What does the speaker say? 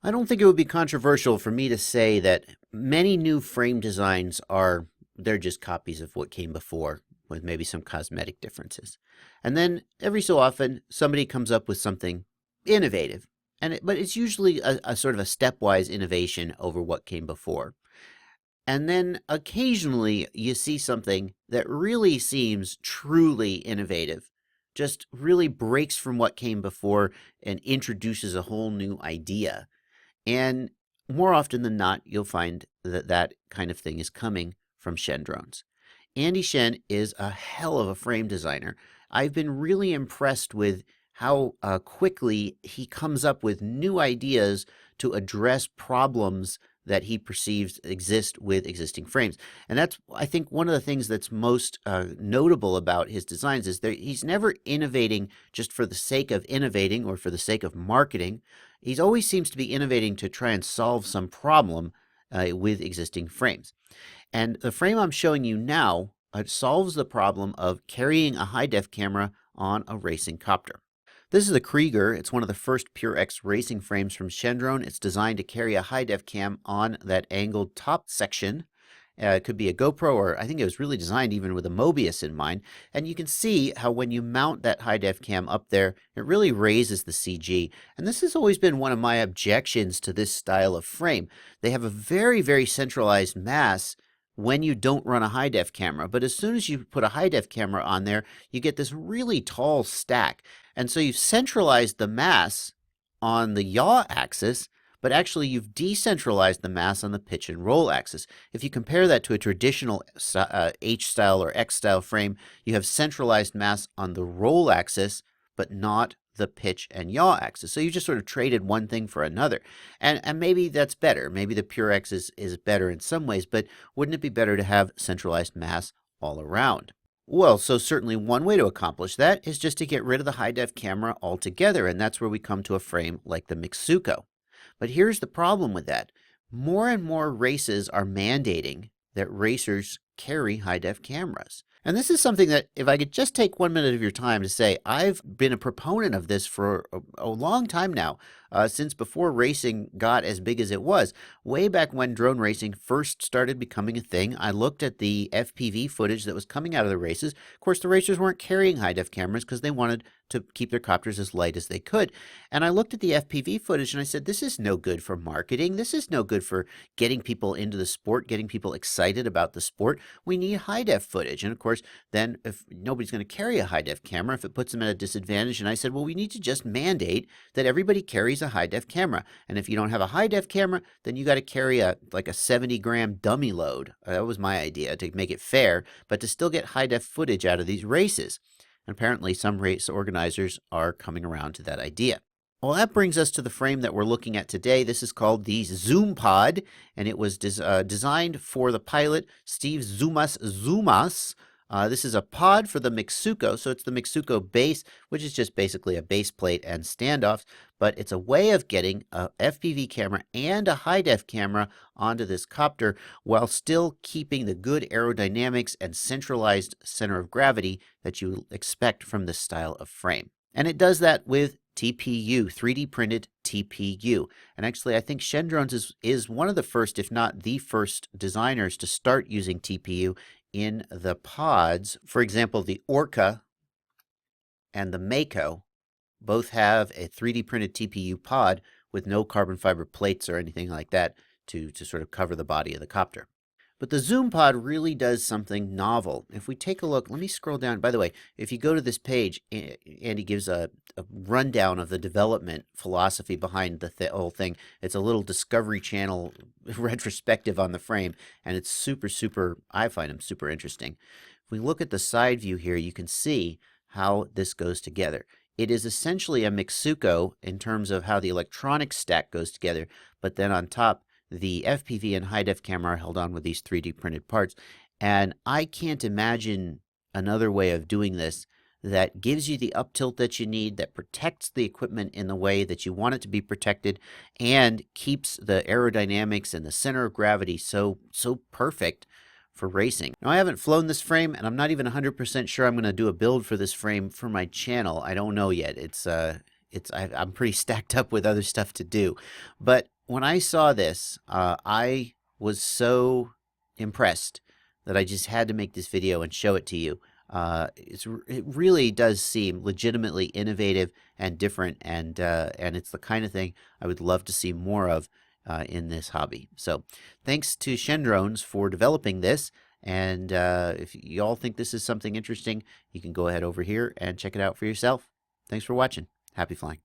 I don't think it would be controversial for me to say that many new frame designs they're just copies of what came before with maybe some cosmetic differences. And then every so often somebody comes up with something innovative. But it's usually a sort of a stepwise innovation over what came before. And then occasionally you see something that really seems truly innovative, just really breaks from what came before and introduces a whole new idea. And more often than not, you'll find that that kind of thing is coming from Shendrones. Andy Shen is a hell of a frame designer. I've been really impressed with how quickly he comes up with new ideas to address problems that he perceives exist with existing frames. And that's, I think, one of the things that's most notable about his designs is that he's never innovating just for the sake of innovating or for the sake of marketing. He always seems to be innovating to try and solve some problem with existing frames. And the frame I'm showing you now solves the problem of carrying a high-def camera on a racing copter. This is the Krieger. It's one of the first PureX racing frames from Shendrone. It's designed to carry a high-def cam on that angled top section. It could be a GoPro, or I think it was really designed even with a Mobius in mind. And you can see how when you mount that high-def cam up there, it really raises the CG. And this has always been one of my objections to this style of frame. They have a very, very centralized mass when you don't run a high-def camera. But as soon as you put a high-def camera on there, you get this really tall stack. And so you've centralized the mass on the yaw axis, but actually you've decentralized the mass on the pitch and roll axis. If you compare that to a traditional H-style or X-style frame, you have centralized mass on the roll axis, but not the pitch and yaw axis. So you just sort of traded one thing for another. And maybe that's better. Maybe the PureX is better in some ways, but wouldn't it be better to have centralized mass all around? Well, so certainly one way to accomplish that is just to get rid of the high-def camera altogether, and that's where we come to a frame like the Mixuko. But here's the problem with that. More and more races are mandating that racers carry high-def cameras. And this is something that, if I could just take 1 minute of your time to say, I've been a proponent of this for a long time now, since before racing got as big as it was. Way back when drone racing first started becoming a thing, I looked at the FPV footage that was coming out of the races. Of course, the racers weren't carrying high-def cameras because they wanted to keep their copters as light as they could. And I looked at the FPV footage and I said, this is no good for marketing. This is no good for getting people into the sport, getting people excited about the sport. We need high-def footage. And of course, then if nobody's going to carry a high-def camera, if it puts them at a disadvantage, and I said, well, we need to just mandate that everybody carries a high-def camera. And if you don't have a high-def camera, then you got to carry like a 70-gram dummy load. That was my idea, to make it fair, but to still get high-def footage out of these races. And apparently some race organizers are coming around to that idea. Well, that brings us to the frame that we're looking at today. This is called the Zoom Pod, and it was designed for the pilot, Steve Zumas. This is a pod for the Mixuko, so it's the Mixuko base, which is just basically a base plate and standoffs, but it's a way of getting a FPV camera and a high-def camera onto this copter while still keeping the good aerodynamics and centralized center of gravity that you expect from this style of frame. And it does that with TPU, 3D printed TPU. And actually, I think Shendrones is one of the first, if not the first, designers to start using TPU in the pods. For example, the Orca and the Mako both have a 3D printed TPU pod with no carbon fiber plates or anything like that to sort of cover the body of the copter. But the Zoom Pod really does something novel. If we take a look, let me scroll down. By the way, if you go to this page, Andy gives a rundown of the development philosophy behind the whole thing. It's a little Discovery Channel retrospective on the frame, and it's super, I find them super interesting. If we look at the side view here, you can see how this goes together. It is essentially a Mixuko in terms of how the electronic stack goes together, but then on top, the FPV and high-def camera are held on with these 3D printed parts. And I can't imagine another way of doing this that gives you the up tilt that you need, that protects the equipment in the way that you want it to be protected, and keeps the aerodynamics and the center of gravity so perfect for racing. Now, I haven't flown this frame, and I'm not even 100% sure I'm going to do a build for this frame for my channel. I don't know yet. I'm pretty stacked up with other stuff to do. But when I saw this, I was so impressed that I just had to make this video and show it to you. It really does seem legitimately innovative and different, and it's the kind of thing I would love to see more of in this hobby. So, thanks to Shendrones for developing this. And if you all think this is something interesting, you can go ahead over here and check it out for yourself. Thanks for watching. Happy flying.